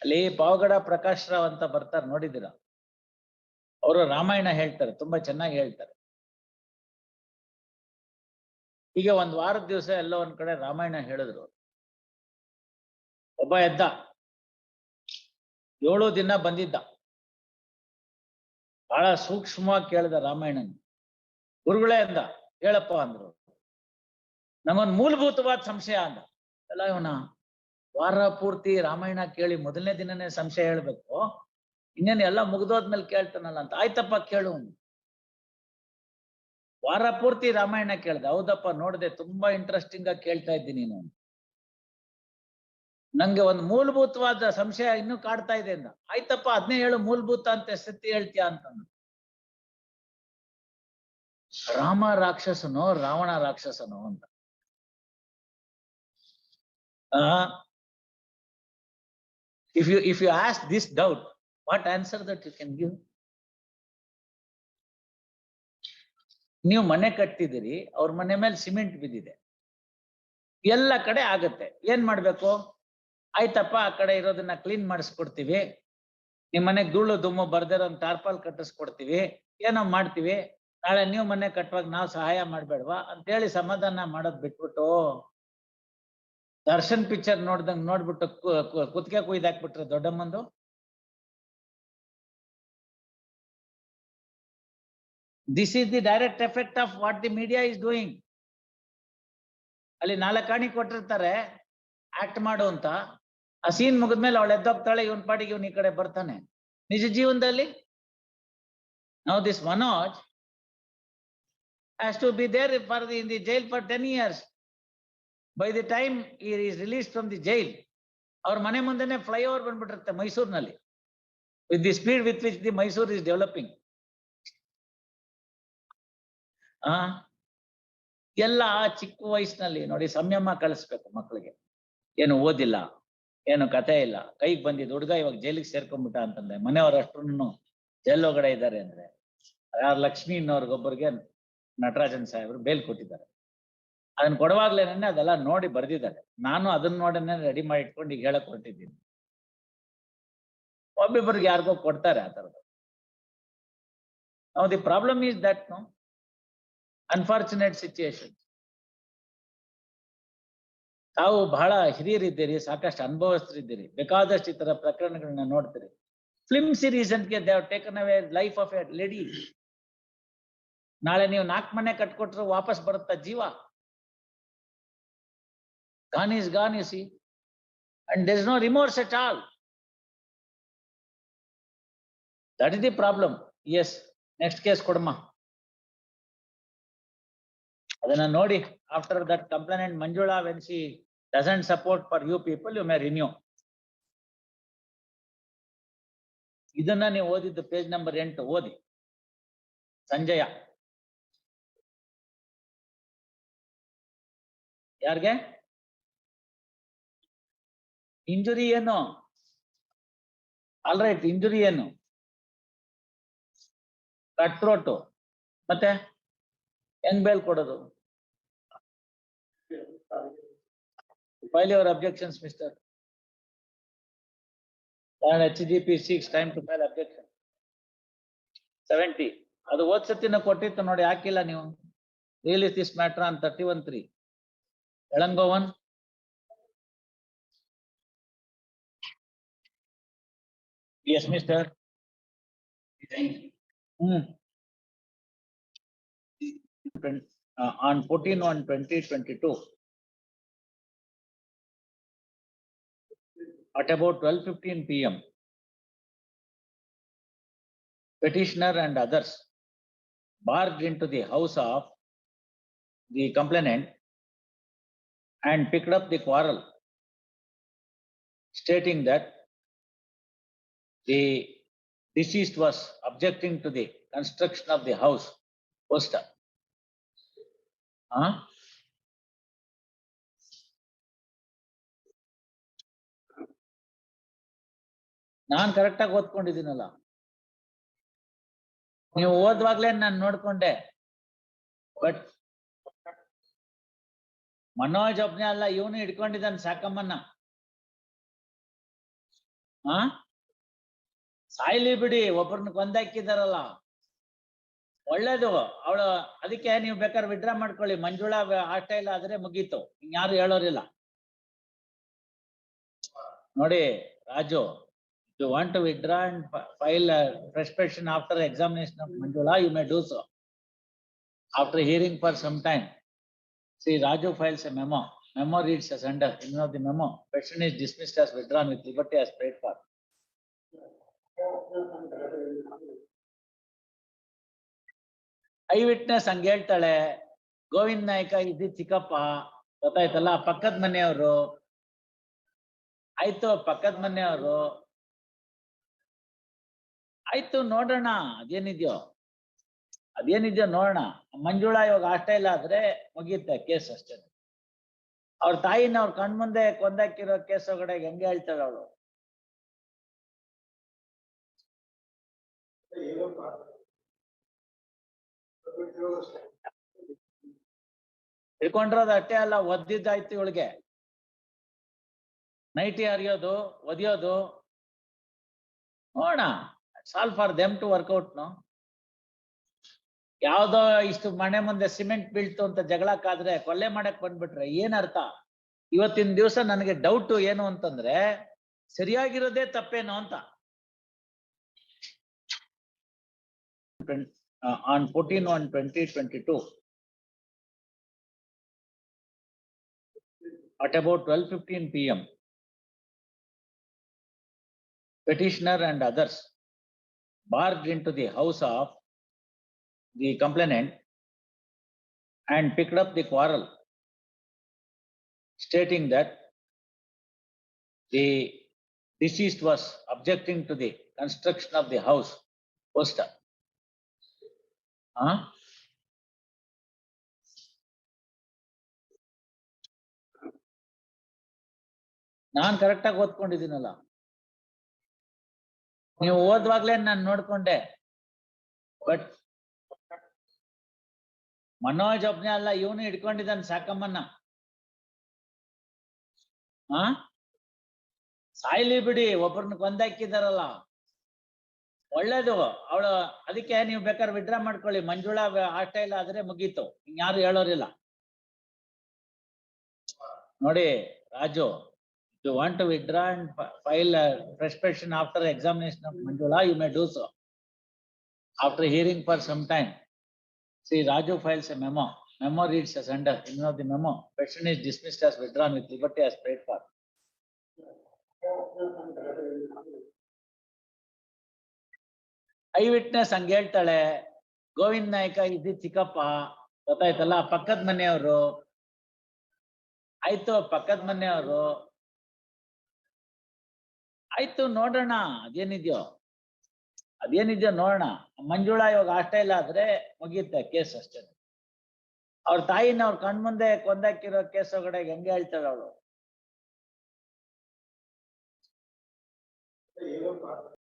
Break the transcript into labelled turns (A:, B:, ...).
A: ಅಲ್ಲಿ ಪಾವಗಡ ಪ್ರಕಾಶ್ ರಾವ್ ಅಂತ ಬರ್ತಾರೆ, ನೋಡಿದ್ದೀರಾ? ಅವರು ರಾಮಾಯಣ ಹೇಳ್ತಾರೆ, ತುಂಬಾ ಚೆನ್ನಾಗಿ ಹೇಳ್ತಾರೆ. ಈಗ ಒಂದ್ ವಾರದ ದಿವಸ ಎಲ್ಲ ಒಂದ್ ಕಡೆ ರಾಮಾಯಣ ಹೇಳಿದ್ರು. ಒಬ್ಬ ಎದ್ದ, 7 ದಿನ ಬಂದಿದ್ದ, ಬಹಳ ಸೂಕ್ಷ್ಮವಾಗಿ ಕೇಳಿದ ರಾಮಾಯಣನ. ಗುರುಗಳೇ ಅಂದ, ಹೇಳಪ್ಪ ಅಂದ್ರು. ನಮಗೊಂದು ಮೂಲಭೂತವಾದ ಸಂಶಯ ಅಂದ. ಎಲ್ಲ ಇವನ ವಾರ ಪೂರ್ತಿ ರಾಮಾಯಣ ಕೇಳಿ ಮೊದಲನೇ ದಿನನೇ ಸಂಶಯ ಹೇಳ್ಬೇಕು, ಇನ್ನೇನು ಎಲ್ಲ ಮುಗ್ದೋದ್ಮೇಲೆ ಕೇಳ್ತಾನಲ್ಲ ಅಂತ. ಆಯ್ತಪ್ಪ ಕೇಳು. ವಾರ ಪೂರ್ತಿ ರಾಮಾಯಣ ಕೇಳ್ದೆ. ಹೌದಪ್ಪ, ನೋಡ್ದೆ, ತುಂಬಾ ಇಂಟ್ರೆಸ್ಟಿಂಗ್ ಆಗಿ ಕೇಳ್ತಾ ಇದ್ದೀನಿ ನೀನು. ನಂಗೆ ಒಂದು ಮೂಲಭೂತವಾದ ಸಂಶಯ ಇನ್ನೂ ಕಾಡ್ತಾ ಇದೆ ಅಂದ. ಆಯ್ತಪ್ಪ, ಅದನ್ನೇ ಹೇಳು, ಮೂಲಭೂತ ಅಂತ ಸತ್ಯ ಹೇಳ್ತೀಯ ಅಂತ. ರಾಮ ರಾಕ್ಷಸನೋ ರಾವಣ ರಾಕ್ಷಸನೋ ಅಂತ. If you ask this doubt, what answer that you can give? ನೀವು ಮನೆ ಕಟ್ಟಿದಿರಿ, ಅವ್ರ ಮನೆ ಮೇಲೆ ಸಿಮೆಂಟ್ ಬಿದ್ದಿದೆ, ಎಲ್ಲ ಕಡೆ ಆಗತ್ತೆ. ಏನ್ ಮಾಡ್ಬೇಕು? ಆಯ್ತಪ್ಪ, ಆ ಕಡೆ ಇರೋದನ್ನ ಕ್ಲೀನ್ ಮಾಡಿಸ್ಕೊಡ್ತೀವಿ, ನಿಮ್ ಮನೆಗ್ ಧೂಳು ದುಮ್ಮು ಬರ್ದಿರೋ ಟಾರ್ಪಾಲ್ ಕಟ್ಟಿಸ್ಕೊಡ್ತೀವಿ, ಏನೋ ಮಾಡ್ತೀವಿ, ನಾಳೆ ನೀವು ಮನೆ ಕಟ್ಟುವಾಗ ನಾವು ಸಹಾಯ ಮಾಡ್ಬೇಡ್ವಾ ಅಂತೇಳಿ ಸಮಾಧಾನ ಮಾಡೋದ್ ಬಿಟ್ಬಿಟ್ಟು ದರ್ಶನ್ ಪಿಕ್ಚರ್ ನೋಡ್ದಂಗ್ ನೋಡ್ಬಿಟ್ಟು ಕುತ್ತಿಗೆ ಕುಯ್ದಾಕ್ಬಿಟ್ರೆ ದೊಡ್ಡಮ್ಮಂದು. This is the direct effect of what the media is doing. ಅಲ್ಲಿ 4 ಕಾಣಿ ಕೊಟ್ಟಿರ್ತಾರೆ ಆಕ್ಟ್ ಮಾಡು ಅಂತ. ಆ ಸೀನ್ ಮುಗಿದ್ಮೇಲೆ ಅವಳು ಎದ್ದೋಗ್ತಾಳೆ, ಇವನ್ ಪಾಡಿಗೆ ಇವನ್ ಈ ಕಡೆ ಬರ್ತಾನೆ. ನಿಜ ಜೀವನದಲ್ಲಿ now this Manoj has to be there in the jail for 10 years. By the time he is released from the jail, ಅವ್ರ ಮನೆ ಮುಂದೆನೆ ಫ್ಲೈಓವರ್ ಬಂದ್ಬಿಟ್ಟಿರುತ್ತೆ ಮೈಸೂರಿನಲ್ಲಿ, with the speed with which the Mysore is developing. ಎಲ್ಲ ಚಿಕ್ಕ ವಯಸ್ಸಿನಲ್ಲಿ ನೋಡಿ ಸಂಯಮ ಕಳಿಸ್ಬೇಕು ಮಕ್ಕಳಿಗೆ. ಏನು ಓದಿಲ್ಲ, ಏನು ಕತೆ ಇಲ್ಲ, ಕೈಗೆ ಬಂದಿದ್ದ ಹುಡುಗ ಇವಾಗ ಜೈಲಿಗೆ ಸೇರ್ಕೊಂಡ್ಬಿಟ್ಟ ಅಂತಂದ್ರೆ, ಮನೆಯವ್ರ ಅಷ್ಟನ್ನು ಜೈಲ್ ಒಳಗಡೆ ಇದ್ದಾರೆ ಅಂದ್ರೆ, ಯಾರು ಲಕ್ಷ್ಮೀ ಇನ್ನೋರ್ಗೊಬ್ಬರಿಗೆ ನಟರಾಜನ್ ಸಾಹೇಬ್ರು ಬೇಲ್ ಕೊಟ್ಟಿದ್ದಾರೆ. ಅದನ್ನ ಕೊಡುವಾಗ್ಲೇನೆ ಅದೆಲ್ಲ ನೋಡಿ ಬರ್ದಿದ್ದಾರೆ. ನಾನು ಅದನ್ನ ನೋಡನೆ ರೆಡಿ ಮಾಡಿ ಇಟ್ಕೊಂಡು ಈಗ ಹೇಳಕ್ ಹೊರಟಿದ್ದೀನಿ. ಒಬ್ಬೊಬ್ಬರಿಗೆ ಯಾರಿಗೋ ಕೊಡ್ತಾರೆ ಆ ತರದ್ದು. Now the problem is that no unfortunate situation. ತಾವು ಬಹಳ ಹಿರಿಯರಿದ್ದೀರಿ, ಸಾಕಷ್ಟು ಅನುಭವಸ್ಥರಿದ್ದೀರಿ, ಬೇಕಾದಷ್ಟು ಈ ತರ ಪ್ರಕರಣಗಳನ್ನ ನೋಡ್ತೀರಿ. ಫಿಲ್ಮ್ ಸೀರೀಸ್ ಅಂತ they have taken away life of A lady. ನಾಳೆ ನೀವು 4 ಮನೆ ಕಟ್ಕೊಟ್ರು ವಾಪಸ್ ಬರುತ್ತಾ ಜೀವ? Gone is gone, you see, and there is no remorse at all. That is the problem. Yes, next case kodama. Adana nodi, after that complainant Manjula, when she doesn't support for you people, you may renew. Idanna ನೀವು ಓದಿದ್ದು page number 8 ಓದಿ. ಸಂಜಯ ಯಾರಿಗೆ injury ಏನು? All right, injury ಏನು? Cut throat. ಮತ್ತೆ ಹೆಂಗ್ bail ಕೊಡೋದು? File your objections mister. HGP seeks time to file objection. 70 ಅದು ಓದ್ಸತಿನ ಕೊಟ್ಟಿತ್ತು ನೋಡಿ, ಹಾಕಿಲ್ಲ ನೀವು. Release this matter on 31/3. ಎಳಂಗೋವನ್ yes mister. On 14/1/2022 at about 12:15 PM, petitioner and others barged into the house of the complainant and picked up the quarrel, stating that the deceased was objecting to the construction of the house. Poster. Non correct ಆಗಿ ಓದ್ಕೊಂಡಿದ್ದೀನಲ್ಲ, ನೀವು ಓದುವಾಗ್ಲೇ ನಾನು ನೋಡ್ಕೊಂಡೆ. But Manoj ಒಬ್ನೇ ಅಲ್ಲ, ಇವನು ಹಿಡ್ಕೊಂಡಿದ್ದಾನೆ ಸಾಕಮ್ಮನ್ನ. ಹಾ ಸಾಯ್ಲಿ ಬಿಡಿ, ಒಬ್ಬರನ್ನ ಕೊಂದಾಕಿದಾರಲ್ಲ ಒಳ್ಳೇದು. ಅವಳು ಅದಕ್ಕೆ ನೀವು ಬೇಕಾದ್ರೆ ವಿಡ್ರಾ ಮಾಡ್ಕೊಳ್ಳಿ. ಮಂಜುಳಾ ಹಾಸ್ಟೆಲ್ ಆದ್ರೆ ಮುಗೀತು, ಇನ್ಯಾರು ಹೇಳೋರಿಲ್ಲ. ನೋಡಿ Raju, you want to withdraw and file a fresh petition after examination of Manjula, you may do so after hearing for some time. See, Raju files a memo. Memo reads as under. In of the memo, petition is dismissed as withdrawn with liberty as prayed for. Eye witness ಹಂಗ ಹೇಳ್ತಾಳೆ. ಗೋವಿಂದ್ ನಾಯ್ಕ ಇದು ಚಿಕ್ಕಪ್ಪ, ಗೊತ್ತಾಯ್ತಲ್ಲ, ಪಕ್ಕದ ಮನೆಯವರು. ಆಯ್ತು, ಪಕ್ಕದ ಮನೆಯವರು. ಆಯ್ತು, ನೋಡೋಣ ಅದೇನಿದ್ಯೋ ನೋಡೋಣ. ಮಂಜುಳಾ ಇವಾಗ ಹಾಸ್ಟೆಲ್ ಆದ್ರೆ ಮುಗಿಯುತ್ತೆ ಕೇಸ್ ಅಷ್ಟೇ. ಅವ್ರ ತಾಯಿನ ಅವ್ರ ಕಣ್ಮುಂದೆ ಕೊಂದಾಕಿರೋ ಕೇಸ್ ಒಳಗಡೆ ಹೆಂಗೆ ಹೇಳ್ತಾಳ ಅವಳು? ತಿಳ್ಕೊಂಡಿರೋದು ಅಷ್ಟೇ ಅಲ್ಲ, ಒದ್ದಿದ್ದಾಯ್ತು ಇವಳಿಗೆ. ನೈಟಿ ಹರಿಯೋದು, ಒದಿಯೋದು. ನೋಡೋಣ, ಸಾಲ್ ಫಾರ್ ದೆಮ್ ಟು ವರ್ಕೌಟ್. ಯಾವ್ದೋ ಇಷ್ಟು ಮನೆ ಮುಂದೆ ಸಿಮೆಂಟ್ ಬೀಳ್ತು ಅಂತ ಜಗಳಕ್ಕಾದ್ರೆ ಕೊಲೆ ಮಾಡಕ್ ಬಂದ್ಬಿಟ್ರೆ ಏನ್ ಅರ್ಥ? ಇವತ್ತಿನ ದಿವಸ ನನಗೆ ಡೌಟ್ ಏನು ಅಂತಂದ್ರೆ, ಸರಿಯಾಗಿರೋದೇ ತಪ್ಪೇನೋ ಅಂತ. on 14/1/2022 at about 12:15 PM, petitioner and others barged into the house of the complainant and picked up the quarrel, stating that the deceased was objecting to the construction of the house. Poster. Non correct ಆಗಿ ಓದ್ಕೊಂಡಿದ್ದೀನಲ್ಲ, ನೀವು ಓದುವಾಗ್ಲೇ ನಾನು ನೋಡ್ಕೊಂಡೆ. But Manoj ಒಬ್ನೇ ಅಲ್ಲ, ಇವನು ಹಿಡ್ಕೊಂಡಿದ್ದಾನೆ ಸಾಕಮ್ಮನ್ನ. ಸಾಯ್ಲಿ ಬಿಡಿ, ಒಬ್ಬರನ್ನ ಕೊಂದಾಕಿದಾರಲ್ಲ ಒಳ್ಳೇದು. ಅವಳು ಅದಕ್ಕೆ ನೀವು ಬೇಕಾದ್ರೆ ವಿಡ್ರಾ ಮಾಡ್ಕೊಳ್ಳಿ. ಮಂಜುಳಾ ಹಾಸ್ಟೆಲ್ ಆದ್ರೆ ಮುಗೀತು, ಇನ್ಯಾರು ಹೇಳೋರಿಲ್ಲ. ನೋಡಿ Raju, you want to withdraw and file a fresh petition after examination of Manjula, you may do so after hearing for some time. See, Raju files a memo. Memo reads as under. In of the memo, petition is dismissed as withdrawn with liberty as prayed for. Eye witness ಹಂಗ ಹೇಳ್ತಾಳೆ. ಗೋವಿಂದ್ ನಾಯ್ಕ ಇದು ಚಿಕ್ಕಪ್ಪ, ಗೊತ್ತಾಯ್ತಲ್ಲ, ಪಕ್ಕದ ಮನೆಯವರು. ಆಯ್ತು, ಪಕ್ಕದ ಮನೆಯವರು. ಆಯ್ತು, ನೋಡೋಣ ಅದೇನಿದ್ಯೋ ನೋಡೋಣ. ಮಂಜುಳಾ ಇವಾಗ ಹಾಸ್ಟೆಲ್ ಆದ್ರೆ ಮುಗಿಯುತ್ತೆ ಕೇಸ್ ಅಷ್ಟೇ. ಅವ್ರ ತಾಯಿನ ಅವ್ರ ಕಣ್ಮುಂದೆ ಕೊಂದಾಕಿರೋ ಕೇಸ್ ಒಳಗಡೆ ಹೆಂಗೆ ಹೇಳ್ತಾಳ ಅವಳು?